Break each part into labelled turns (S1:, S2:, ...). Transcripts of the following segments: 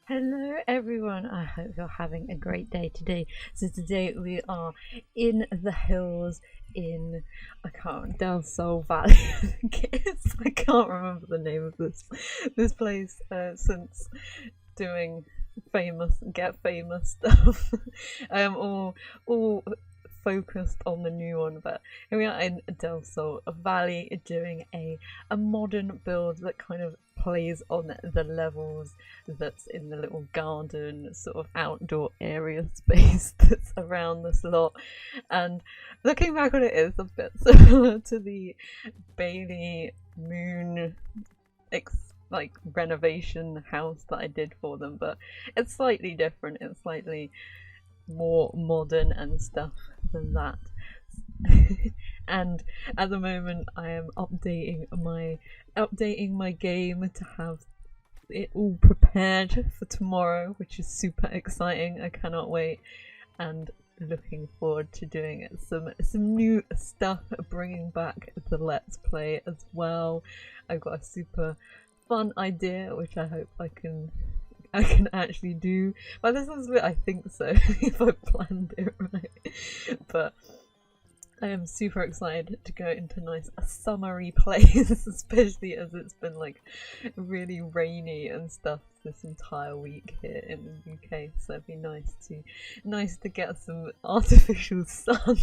S1: Hello everyone, I hope you're having a great day today. So today we are in the hills in, I can't, Del Sol Valley I think it is. I can't remember the name of this place since doing get famous stuff. All focused on the new one, but here we are in Del Sol Valley doing a modern build that kind of plays on the levels that's in the little garden sort of outdoor area space that's around this lot. And looking back on it, is a bit similar to the Bailey Moon like renovation house that I did for them, but it's slightly different. It's slightly more modern and stuff than that. And at the moment I am updating my game to have it all prepared for tomorrow, which is super exciting. I cannot wait, and looking forward to doing some new stuff, bringing back the Let's Play as well. I've got a super fun idea which I hope I can actually do. Well, this is I think so if I planned it right. But I am super excited to go into nice summery place, especially as it's been like really rainy and stuff this entire week here in the UK. So it'd be nice to get some artificial sun,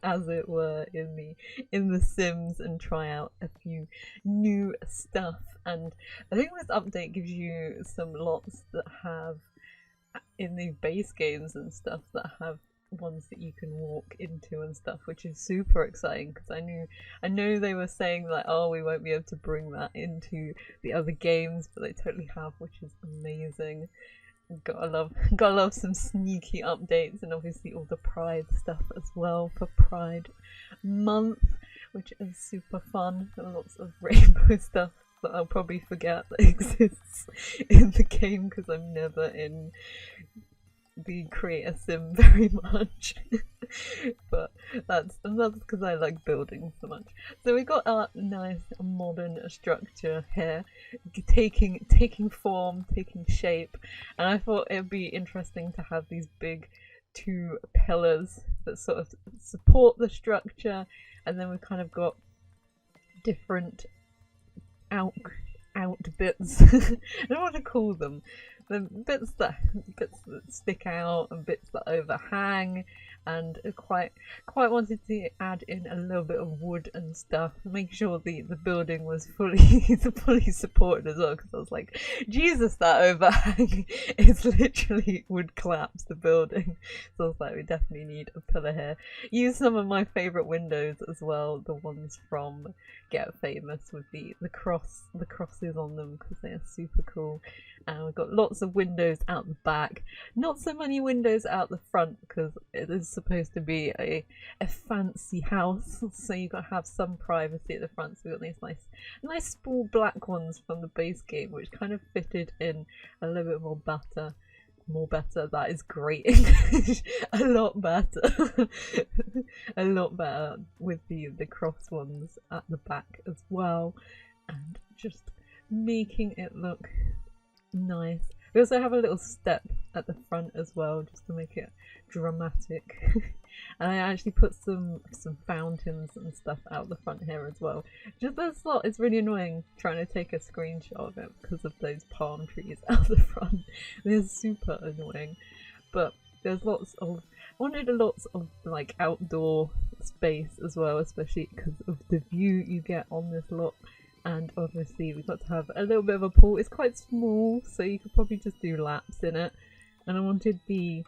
S1: as it were, in the Sims and try out a few new stuff. And I think this update gives you some lots that have in the base games and stuff that have ones that you can walk into and stuff, which is super exciting because I know they were saying like, oh, we won't be able to bring that into the other games, but they totally have, which is amazing. Gotta love some sneaky updates, and obviously all the Pride stuff as well for Pride Month, which is super fun. And lots of rainbow stuff that I'll probably forget that exists in the game because I'm never in the creator sim very much. But that's because I like building so much. So we got our nice modern structure here taking form, taking shape, and I thought it'd be interesting to have these big two pillars that sort of support the structure, and then we've kind of got different out bits. I don't know what to call them. The bits that stick out and bits that overhang, and quite wanted to add in a little bit of wood and stuff, make sure the building was fully supported as well, because I was like, Jesus, that overhang is literally would collapse the building. So I was like, we definitely need a pillar here. Use some of my favourite windows as well, the ones from Get Famous with the crosses on them, because they are super cool. And we've got lots of windows out the back, not so many windows out the front because it is supposed to be a fancy house, so you've got to have some privacy at the front. So we've got these nice small black ones from the base game, which kind of fitted in a little bit more better. That is great English. A lot better. A lot better with the cross ones at the back as well, and just making it look nice. We also have a little step at the front as well, just to make it dramatic. And I actually put some fountains and stuff out the front here as well. Just this lot is really annoying trying to take a screenshot of it because of those palm trees out the front. They're super annoying. But there's wanted lots of like outdoor space as well, especially because of the view you get on this lot. And obviously we've got to have a little bit of a pool. It's quite small, so you could probably just do laps in it. And I wanted the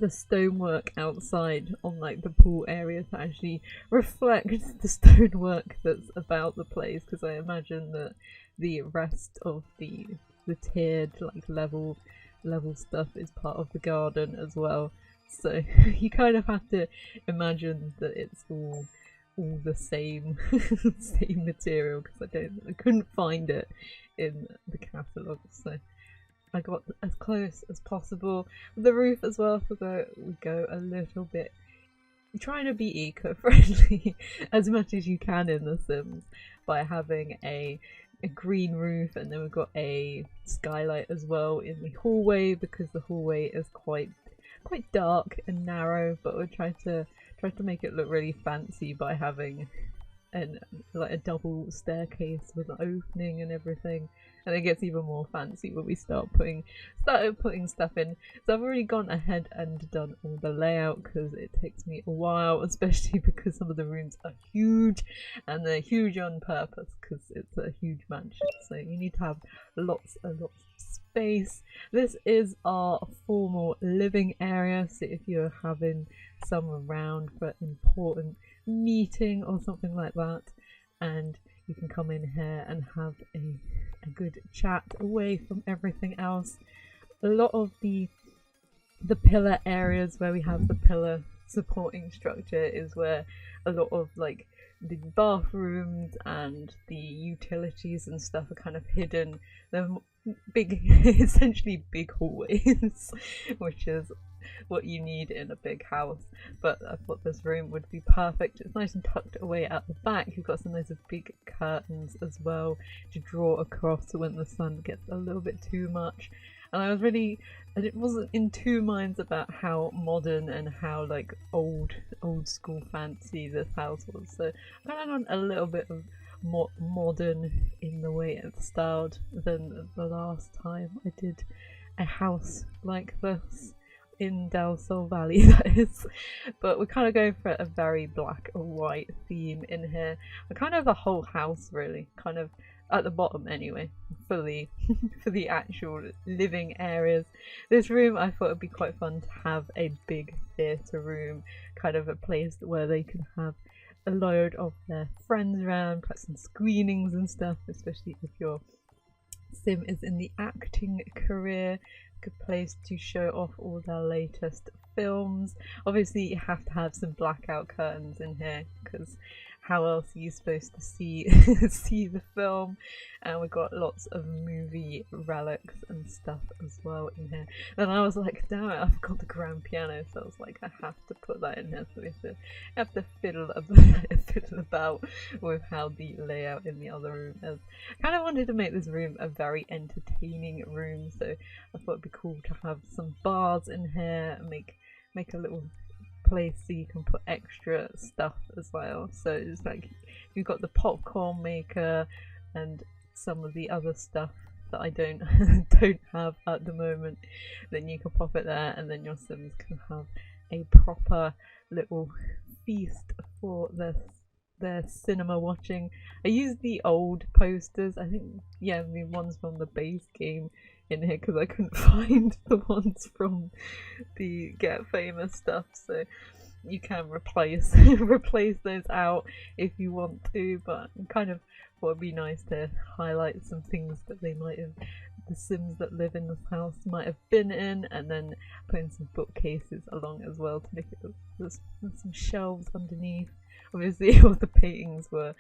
S1: stonework outside on like the pool area to actually reflect the stonework that's about the place, because I imagine that the rest of the tiered like level stuff is part of the garden as well. So you kind of have to imagine that it's all the same same material, because I couldn't find it in the catalogue, so I got as close as possible. The roof as well, so we go a little bit trying to be eco-friendly as much as you can in The Sims by having a a green roof, and then we've got a skylight as well in the hallway, because the hallway is quite dark and narrow, but we're trying to make it look really fancy by having like a double staircase with an opening and everything, and it gets even more fancy when we started putting stuff in. So I've already gone ahead and done all the layout, because it takes me a while, especially because some of the rooms are huge, and they're huge on purpose because it's a huge mansion, so you need to have lots and lots of space. This is our formal living area, so if you're having someone around for an important meeting or something like that, and you can come in here and have a good chat away from everything else. A lot of the pillar areas where we have the pillar supporting structure is where a lot of like the bathrooms and the utilities and stuff are kind of hidden. They're big, essentially big hallways, which is what you need in a big house. But I thought this room would be perfect. It's nice and tucked away at the back. You've got some nice big curtains as well to draw across when the sun gets a little bit too much. And it wasn't in two minds about how modern and how like old school fancy this house was. So I kind of want a little bit of more modern in the way it's styled than the last time I did a house like this in Del Sol Valley, that is. But we're kind of going for a very black and white theme in here. We're kind of the whole house really, kind of at the bottom anyway, for the actual living areas. This room I thought it'd be quite fun to have a big theatre room, kind of a place where they can have a load of their friends around, put some screenings and stuff, especially if your sim is in the acting career. Good place to show off all their latest films. Obviously you have to have some blackout curtains in here, because how else are you supposed to see see the film? And we've got lots of movie relics and stuff as well in here. And I was like, damn it, I forgot the grand piano, so I was like, I have to put that in here. So we have to fiddle about with how the layout in the other room is. I kind of wanted to make this room a very entertaining room, so I thought it'd be cool to have some bars in here and make a little place so you can put extra stuff as well. So it's like you've got the popcorn maker and some of the other stuff that I don't have at the moment, then you can pop it there, and then your sims can have a proper little feast for their cinema watching. I used the old posters, I think, yeah, the ones from the base game in here, because I couldn't find the ones from the Get Famous stuff, so you can replace those out if you want to, but kind of thought it'd be nice to highlight some things that the Sims that live in this house might have been in, and then put in some bookcases along as well to make it there's some shelves underneath. Obviously all the paintings were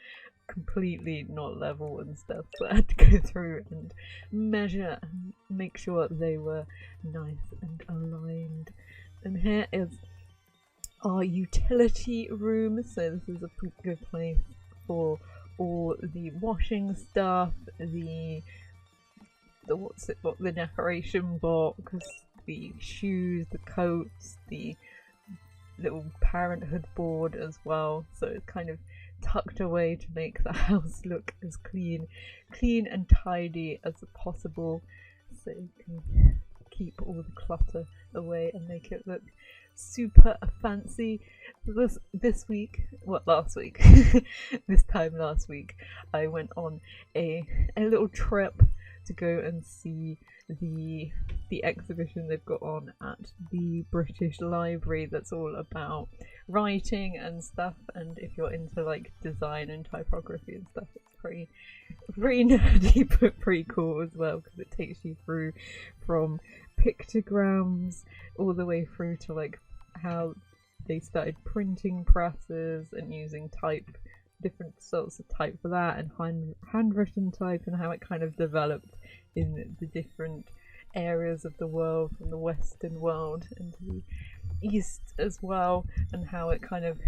S1: completely not level and stuff, so I had to go through and measure and make sure they were nice and aligned. And here is our utility room, so this is a pretty good place for all the washing stuff, the decoration box, the shoes, the coats, the little parenthood board as well, so it's kind of tucked away to make the house look as clean and tidy as possible, so you can keep all the clutter away and make it look super fancy. This week, last week this time last week I went on a little trip to go and see the exhibition they've got on at the British Library that's all about writing and stuff, and if you're into like design and typography and stuff, it's pretty nerdy but pretty cool as well, because it takes you through from pictograms all the way through to like how they started printing presses and using different sorts of type for that, and handwritten type, and how it kind of developed in the different areas of the world, from the Western world into the East as well, and how it kind of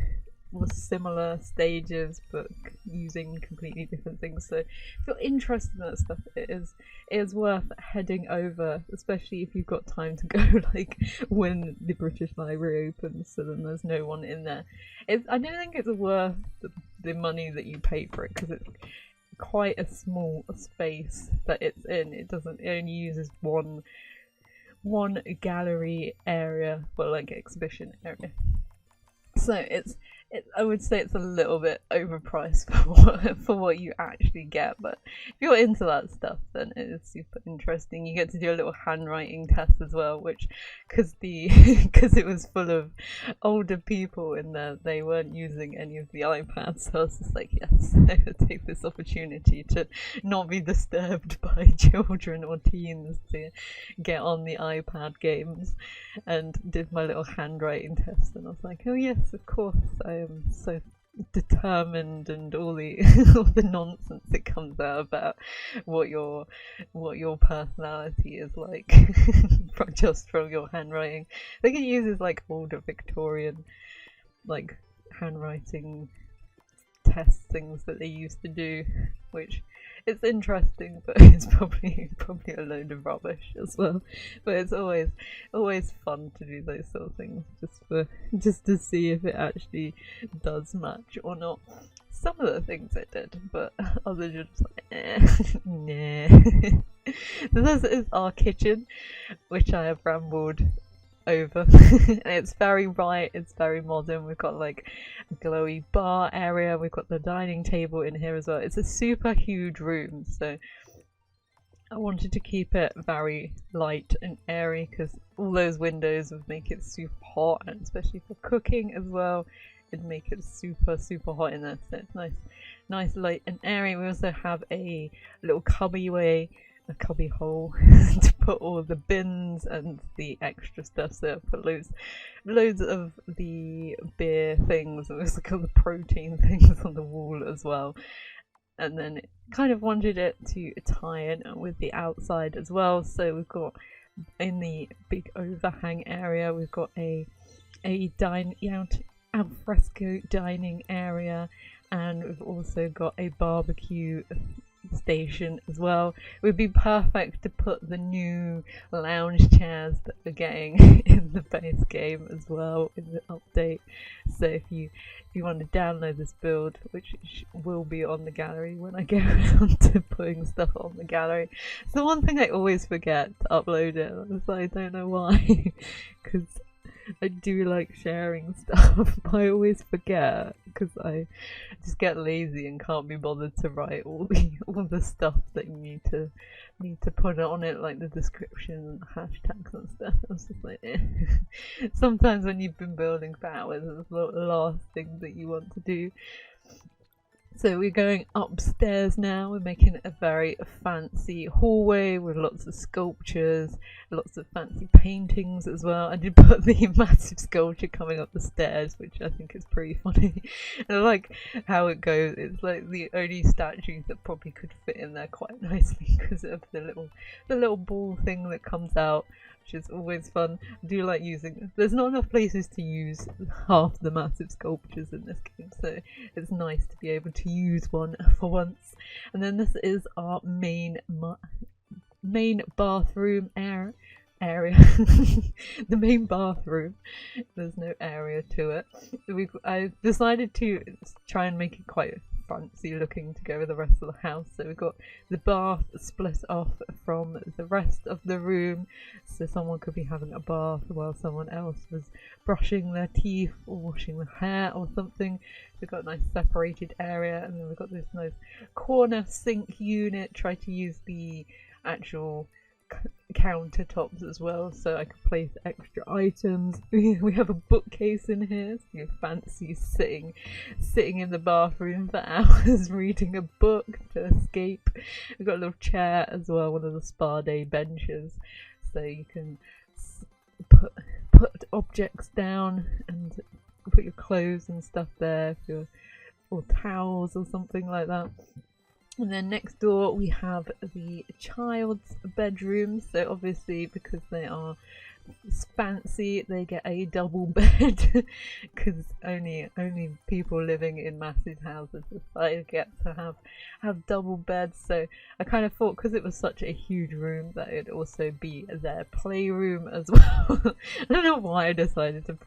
S1: was similar stages but using completely different things. So if you're interested in that stuff, it is worth heading over, especially if you've got time to go like when the British Library opens, so then there's no one in there. I don't think it's worth the money that you pay for it, because it's quite a small space that it's in. It only uses one gallery area, well, like exhibition area. So I would say it's a little bit overpriced for what you actually get, but if you're into that stuff, then it is super interesting. You get to do a little handwriting test as well, which, because it was full of older people in there, they weren't using any of the iPads, so I was just like, yes, I would take this opportunity to not be disturbed by children or teens to get on the iPad games, and did my little handwriting test, and I was like, oh yes, of course, I am so determined, and all the all the nonsense that comes out about what your personality is like just from your handwriting. I think it uses like older Victorian like handwriting test things that they used to do, which it's interesting, but it's probably a load of rubbish as well. But it's always fun to do those sort of things, just to see if it actually does match or not. Some of the things it did, but others are just like, nah. So this is our kitchen, which I have rambled over. And it's very bright, it's very modern. We've got like a glowy bar area, we've got the dining table in here as well. It's a super huge room, so I wanted to keep it very light and airy, because all those windows would make it super hot, and especially for cooking as well, it'd make it super hot in there. So it's nice light and airy. We also have a little a cubby hole to put all the bins and the extra stuff. So I put loads of the beer things, and there's like all the protein things on the wall as well. And then kind of wanted it to tie in with the outside as well. So we've got, in the big overhang area, we've got a alfresco dining area, and we've also got a barbecue station as well. It would be perfect to put the new lounge chairs that we're getting in the base game as well in the update. So if you want to download this build, which will be on the gallery when I get around to putting stuff on the gallery. It's the one thing I always forget to upload it. I don't know why, because I do like sharing stuff, but I always forget because I just get lazy and can't be bothered to write all the stuff that you need to put on it, like the description and the hashtags and stuff. I was just like, eh. Sometimes when you've been building for hours, it's the last thing that you want to do. So we're going upstairs now. We're making a very fancy hallway with lots of sculptures, lots of fancy paintings as well. I did put the massive sculpture coming up the stairs, which I think is pretty funny. And I like how it goes. It's like the only statue that probably could fit in there quite nicely because of the little ball thing that comes out, which is always fun. I do like using. There's not enough places to use half the massive sculptures in this game, so it's nice to be able to use one for once. And then this is our main bathroom area. The main bathroom. There's no area to it. I decided to try and make it quite fancy looking to go with the rest of the house. So we've got the bath split off from the rest of the room, so someone could be having a bath while someone else was brushing their teeth or washing their hair or something. So we've got a nice separated area, and then we've got this nice corner sink unit. Try to use the actual countertops as well, so I could place extra items. We have a bookcase in here, so you fancy sitting in the bathroom for hours reading a book to escape. We've got a little chair as well, one of the spa day benches, so you can put objects down and put your clothes and stuff there, or towels or something like that. And then next door we have the child's bedroom. So obviously, because they are it's fancy. They get a double bed because only people living in massive houses get to have double beds. So I kind of thought, because it was such a huge room, that it'd also be their playroom as well. I don't know why I decided to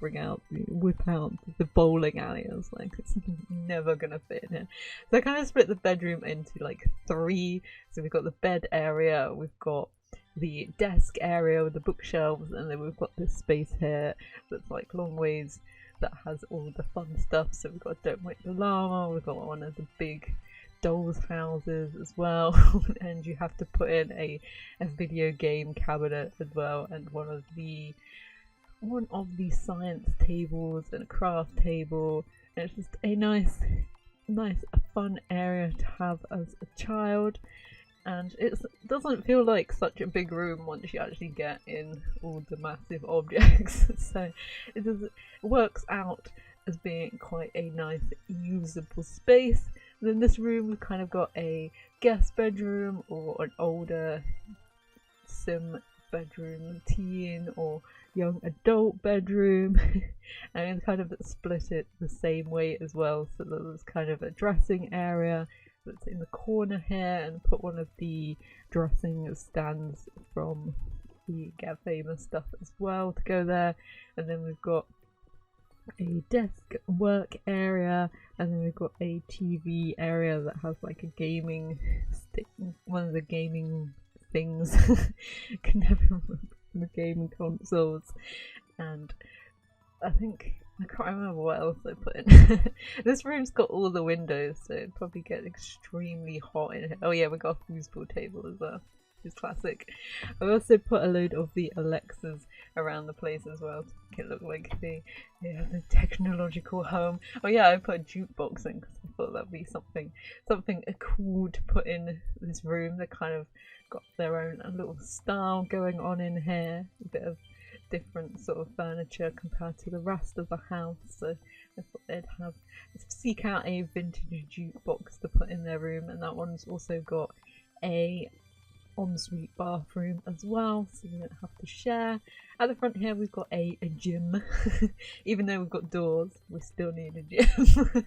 S1: whip out the bowling alley. I was like, it's never gonna fit in here. So I kind of split the bedroom into like 3. So we've got the bed area, we've got the desk area with the bookshelves, and then we've got this space here that's like long ways that has all the fun stuff. So we've got Don't Wake the Llama, we've got one of the big dolls houses as well, and you have to put in a video game cabinet as well, and one of the science tables and a craft table, and it's just a nice fun area to have as a child. And it doesn't feel like such a big room once you actually get in all the massive objects. So it works out as being quite a nice usable space. And in this room we've kind of got a guest bedroom, or an older sim bedroom, teen or young adult bedroom, and kind of split it the same way as well. So there's kind of a dressing area that's in the corner here, and put one of the dressing stands from the Get Famous stuff as well to go there. And then we've got a desk work area, and then we've got a TV area that has like a gaming stick, one of the gaming things. I can never remember the gaming consoles, and I can't remember what else I put in. This room's got all the windows, so it'd probably get extremely hot in here. Oh yeah, we got a foosball table as well, which is classic. I also put a load of the Alexas around the place as well to make it look like the technological home. Oh yeah, I put a jukebox in because I thought that'd be something cool to put in this room. They kind of got their own little style going on in here, a bit of different sort of furniture compared to the rest of the house. So I thought they'd seek out a vintage jukebox to put in their room, and that one's also got a ensuite bathroom as well, so we don't have to share. At the front here we've got a gym. Even though we've got doors, we still need a gym.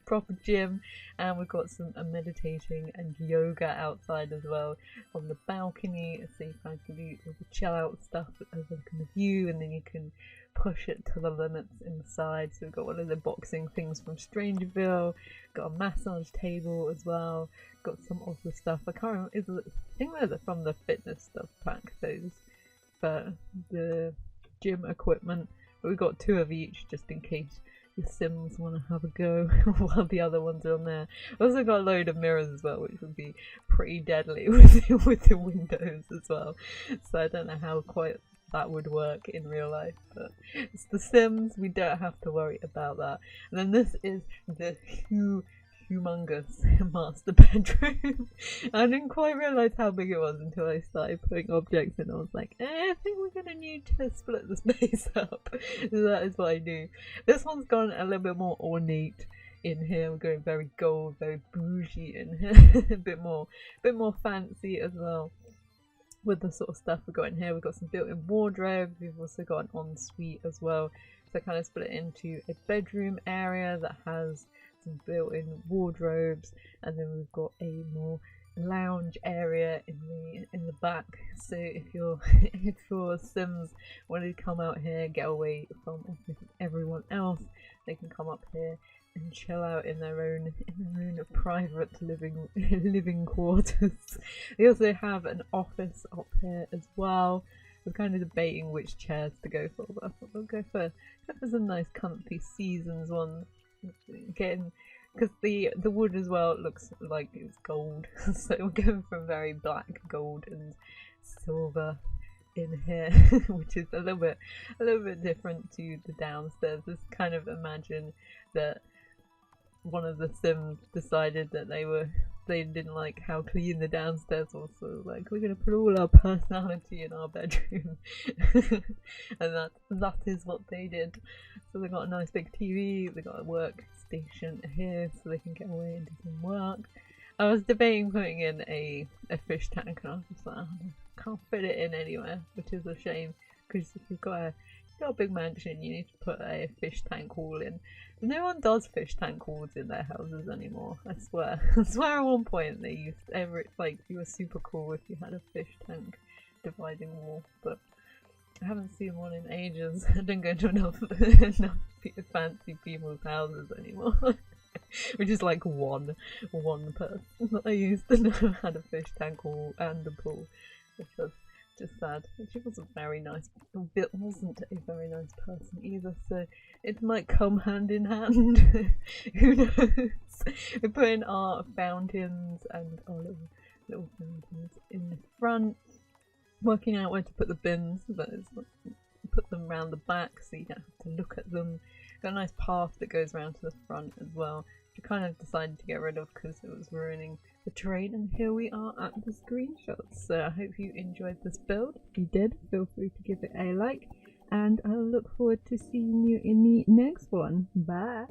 S1: Proper gym. And we've got some meditating and yoga outside as well on the balcony, so you kind of can do all the chill out stuff overlooking the view, and then you can push it to the limits inside. So we've got one of the boxing things from Strangerville, got a massage table as well, got some of the stuff, I can't remember, I think they're from the fitness stuff pack, those, but the gym equipment, but we've got 2 of each just in case the Sims want to have a go while the other ones are on there. I also got a load of mirrors as well, which would be pretty deadly with the windows as well, so I don't know how quite that would work in real life, but it's The Sims, we don't have to worry about that. And then this is the humongous master bedroom. I didn't quite realise how big it was until I started putting objects in. I was like, I think we're gonna need to split the space up. So that is what I do. This one's gone a little bit more ornate in here. We're going very gold, very bougie in here. a bit more fancy as well with the sort of stuff we've got in here. We've got some built-in wardrobes, we've also got an ensuite as well. So I kind of split it into a bedroom area that has some built-in wardrobes, and then we've got a more lounge area in the back. So if your Sims want to come out here, get away from everyone else, they can come up here and chill out in their own private living quarters. We also have an office up here as well. We're kind of debating which chairs to go for, but I thought we'll go for some nice comfy Seasons ones. Again, because the wood as well looks like it's gold, so we're going from very black, gold and silver in here, which is a little bit different to the downstairs. Just kind of imagine that one of the Sims decided that they didn't like how clean the downstairs was, so like, we're gonna put all our personality in our bedroom. And that is what they did. So they got a nice big TV, they got a workstation here so they can get away and do some work. I was debating putting in a fish tank, and I was just like, I can't fit it in anywhere, which is a shame. because if you've got a big mansion, you need to put a fish tank wall in. No one does fish tank walls in their houses anymore. I swear. I swear at one point they used like you were super cool if you had a fish tank dividing wall, but I haven't seen one in ages. I don't go to enough fancy people's houses anymore. Which is like one person that I used to know had a fish tank wall and a pool, which was just sad. She wasn't very nice. Wasn't a very nice person either. So it might come hand in hand. Who knows? We're putting our fountains and our little fountains in the front. Working out where to put the bins. That is, put them around the back so you don't have to look at them. Got a nice path that goes around to the front as well, which I kind of decided to get rid of because it was ruining the terrain, and here we are at the screenshots. So I hope you enjoyed this build. If you did, feel free to give it a like, and I'll look forward to seeing you in the next one. Bye!